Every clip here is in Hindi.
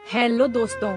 हेलो दोस्तों,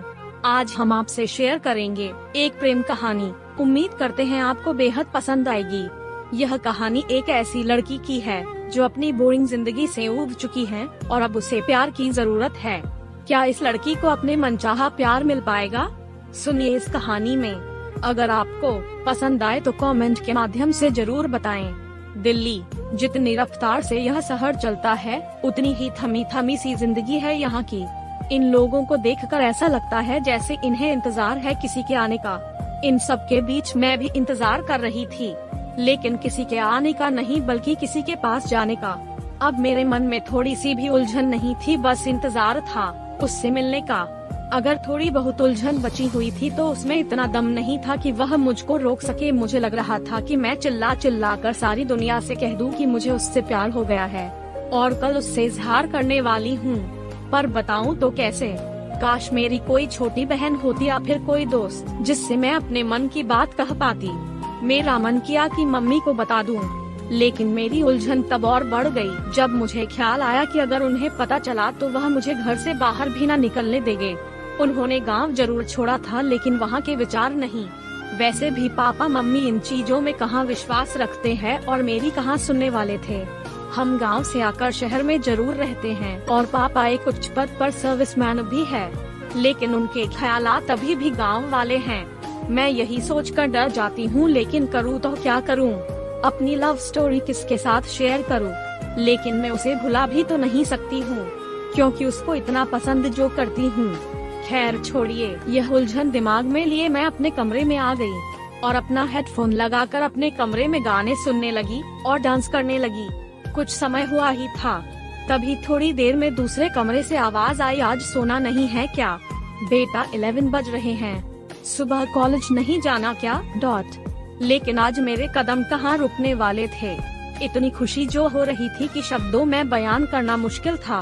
आज हम आपसे शेयर करेंगे एक प्रेम कहानी। उम्मीद करते हैं आपको बेहद पसंद आएगी। यह कहानी एक ऐसी लड़की की है जो अपनी बोरिंग जिंदगी से ऊब चुकी है और अब उसे प्यार की जरूरत है। क्या इस लड़की को अपने मनचाहा प्यार मिल पाएगा? सुनिए इस कहानी में। अगर आपको पसंद आए तो कमेंट के माध्यम से जरूर बताएं। दिल्ली, जितनी रफ्तार से यह शहर चलता है उतनी ही थमी थमी सी जिंदगी है यहाँ की। इन लोगों को देखकर ऐसा लगता है जैसे इन्हें इंतजार है किसी के आने का। इन सब के बीच मैं भी इंतजार कर रही थी, लेकिन किसी के आने का नहीं बल्कि किसी के पास जाने का। अब मेरे मन में थोड़ी सी भी उलझन नहीं थी, बस इंतजार था उससे मिलने का। अगर थोड़ी बहुत उलझन बची हुई थी तो उसमें इतना दम नहीं था कि वह मुझको रोक सके। मुझे लग रहा था कि मैं चिल्ला चिल्ला कर सारी दुनिया से कह दूं कि मुझे उससे प्यार हो गया है और कल उससे इजहार करने वाली हूँ। पर बताऊं तो कैसे? काश मेरी कोई छोटी बहन होती या फिर कोई दोस्त जिससे मैं अपने मन की बात कह पाती। मेरा मन किया कि मम्मी को बता दूं, लेकिन मेरी उलझन तब और बढ़ गई जब मुझे ख्याल आया कि अगर उन्हें पता चला तो वह मुझे घर से बाहर भी न निकलने देंगे। उन्होंने गांव जरूर छोड़ा था लेकिन वहाँ के विचार नहीं। वैसे भी पापा मम्मी इन चीजों में कहाँ विश्वास रखते हैं और मेरी कहाँ सुनने वाले थे। हम गांव से आकर शहर में जरूर रहते हैं और पापा एक उच्च पद पर सर्विसमैन भी है, लेकिन उनके ख्यालात अभी भी गांव वाले हैं। मैं यही सोचकर डर जाती हूँ, लेकिन करूँ तो क्या करूँ? अपनी लव स्टोरी किसके साथ शेयर करूँ? लेकिन मैं उसे भुला भी तो नहीं सकती हूँ, क्योंकि उसको इतना पसंद जो करती हूँ। खैर छोड़िए, यह उलझन दिमाग में लिए मैं अपने कमरे में आ गई और अपना हेडफोन लगाकर अपने कमरे में गाने सुनने लगी और डांस करने लगी। कुछ समय हुआ ही था, तभी थोड़ी देर में दूसरे कमरे से आवाज आई, आज सोना नहीं है क्या? बेटा 11 बज रहे हैं, सुबह कॉलेज नहीं जाना क्या? लेकिन आज मेरे कदम कहाँ रुकने वाले थे। इतनी खुशी जो हो रही थी कि शब्दों में बयान करना मुश्किल था।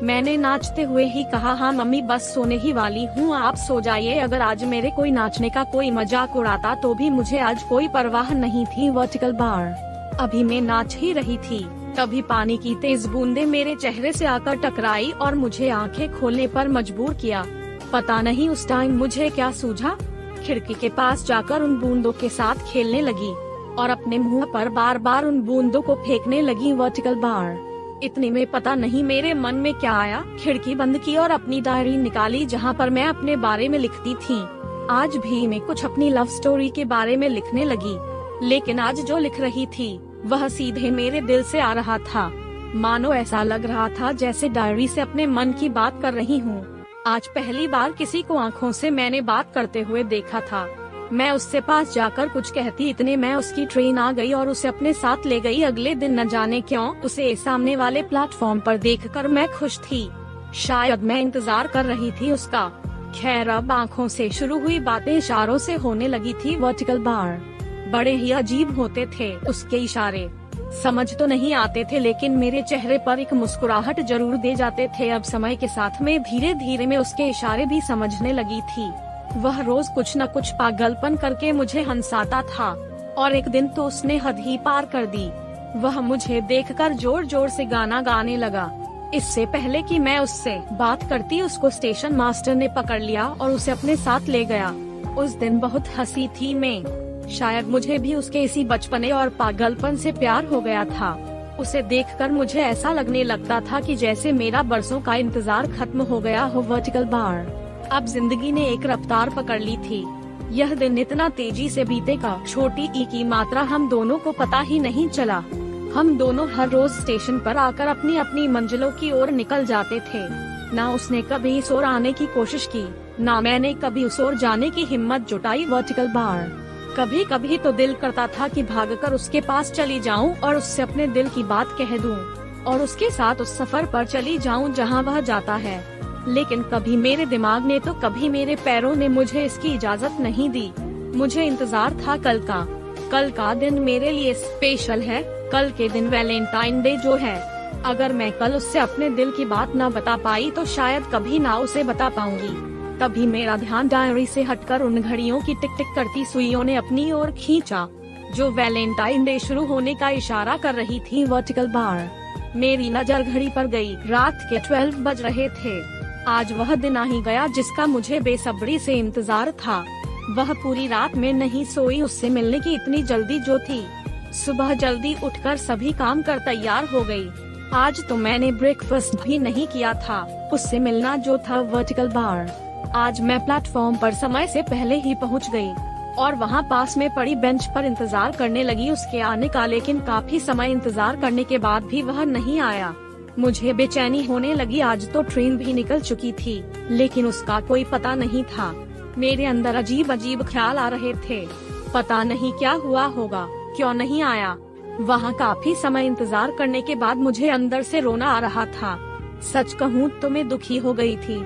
मैंने नाचते हुए ही कहा, हाँ मम्मी बस सोने ही वाली हूँ, आप सो जाइए। अगर आज मेरे कोई नाचने का कोई मजाक उड़ाता तो भी मुझे आज कोई परवाह नहीं थी। Vertical bar. अभी मैं नाच ही रही थी, तभी पानी की तेज बूंदें मेरे चेहरे से आकर टकराई और मुझे आंखें खोलने पर मजबूर किया। पता नहीं उस टाइम मुझे क्या सूझा, खिड़की के पास जाकर उन बूंदों के साथ खेलने लगी और अपने मुंह पर बार बार उन बूंदों को फेंकने लगी। Vertical bar. इतने में पता नहीं मेरे मन में क्या आया, खिड़की बंद की और अपनी डायरी निकाली जहाँ पर मैं अपने बारे में लिखती थी। आज भी मैं कुछ अपनी लव स्टोरी के बारे में लिखने लगी, लेकिन आज जो लिख रही थी वह सीधे मेरे दिल से आ रहा था। मानो ऐसा लग रहा था जैसे डायरी से अपने मन की बात कर रही हूँ। आज पहली बार किसी को आँखों से मैंने बात करते हुए देखा था। मैं उससे पास जाकर कुछ कहती, इतने में उसकी ट्रेन आ गई और उसे अपने साथ ले गई। अगले दिन न जाने क्यों उसे सामने वाले प्लेटफॉर्म पर देखकर मैं खुश थी। शायद मैं इंतजार कर रही थी उसका। खैर अब आँखों से शुरू हुई बातें इशारों से होने लगी थी। Vertical bar. बड़े ही अजीब होते थे उसके इशारे, समझ तो नहीं आते थे लेकिन मेरे चेहरे पर एक मुस्कुराहट जरूर दे जाते थे। अब समय के साथ में धीरे धीरे मैं उसके इशारे भी समझने लगी थी। वह रोज कुछ न कुछ पागलपन करके मुझे हंसाता था और एक दिन तो उसने हद ही पार कर दी। वह मुझे देखकर जोर जोर से गाना गाने लगा। इससे पहले कि मैं उससे बात करती उसको स्टेशन मास्टर ने पकड़ लिया और उसे अपने साथ ले गया। उस दिन बहुत हंसी थी मैं। शायद मुझे भी उसके इसी बचपने और पागलपन से प्यार हो गया था। उसे देखकर मुझे ऐसा लगने लगता था कि जैसे मेरा बरसों का इंतजार खत्म हो गया हो। Vertical bar. अब जिंदगी ने एक रफ्तार पकड़ ली थी। यह दिन इतना तेजी से बीतेगा, छोटी ई की मात्रा हम दोनों को पता ही नहीं चला। हम दोनों हर रोज स्टेशन पर आकर अपनी अपनी मंजिलों की ओर निकल जाते थे। ना उसने कभी इस ओर आने की कोशिश की, ना मैंने कभी उस ओर जाने की हिम्मत जुटाई। Vertical bar. कभी कभी तो दिल करता था कि भागकर उसके पास चली जाऊं और उससे अपने दिल की बात कह दूं और उसके साथ उस सफर पर चली जाऊं जहां वह जाता है। लेकिन कभी मेरे दिमाग ने तो कभी मेरे पैरों ने मुझे इसकी इजाजत नहीं दी। मुझे इंतजार था कल का। कल का दिन मेरे लिए स्पेशल है। कल के दिन वैलेंटाइन डे जो है। अगर मैं कल उससे अपने दिल की बात न बता पाई तो शायद कभी ना उसे बता पाऊंगी। तभी मेरा ध्यान डायरी से हटकर उन घड़ियों की टिक टिक करती सुइयों ने अपनी ओर खींचा जो वैलेंटाइन डे शुरू होने का इशारा कर रही थी। Vertical bar. मेरी नजर घड़ी पर गई। रात के 12 बज रहे थे। आज वह दिन आ ही गया जिसका मुझे बेसब्री से इंतजार था। वह पूरी रात में नहीं सोई, उससे मिलने की इतनी जल्दी जो थी। सुबह जल्दी उठकर सभी काम कर तैयार हो गई। आज तो मैंने ब्रेकफास्ट भी नहीं किया था। उससे मिलना जो था वर्टिकल बार। आज मैं प्लेटफॉर्म पर समय से पहले ही पहुंच गई और वहां पास में पड़ी बेंच पर इंतजार करने लगी उसके आने का, लेकिन काफी समय इंतजार करने के बाद भी वह नहीं आया। मुझे बेचैनी होने लगी। आज तो ट्रेन भी निकल चुकी थी, लेकिन उसका कोई पता नहीं था। मेरे अंदर अजीब अजीब ख्याल आ रहे थे। पता नहीं क्या हुआ होगा, क्यों नहीं आया। वहाँ काफी समय इंतजार करने के बाद मुझे अंदर से रोना आ रहा था। सच कहूँ तो मैं दुखी हो गई थी।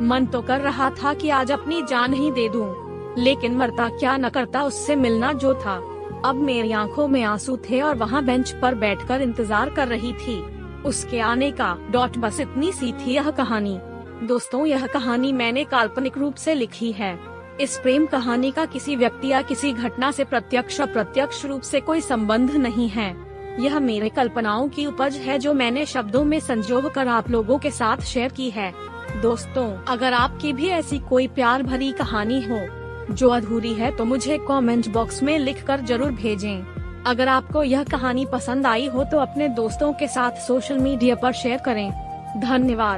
मन तो कर रहा था कि आज अपनी जान ही दे दूं, लेकिन मरता क्या न करता उससे मिलना जो था। अब मेरी आंखों में आंसू थे और वहाँ बेंच पर बैठकर इंतजार कर रही थी उसके आने का। बस इतनी सी थी यह कहानी। दोस्तों, यह कहानी मैंने काल्पनिक रूप से लिखी है। इस प्रेम कहानी का किसी व्यक्ति या किसी घटना से प्रत्यक्ष अप्रत्यक्ष रूप से कोई संबंध नहीं है। यह मेरे कल्पनाओं की उपज है जो मैंने शब्दों में संजो कर आप लोगों के साथ शेयर की है। दोस्तों, अगर आपकी भी ऐसी कोई प्यार भरी कहानी हो जो अधूरी है तो मुझे कमेंट बॉक्स में लिखकर जरूर भेजें। अगर आपको यह कहानी पसंद आई हो तो अपने दोस्तों के साथ सोशल मीडिया पर शेयर करें। धन्यवाद।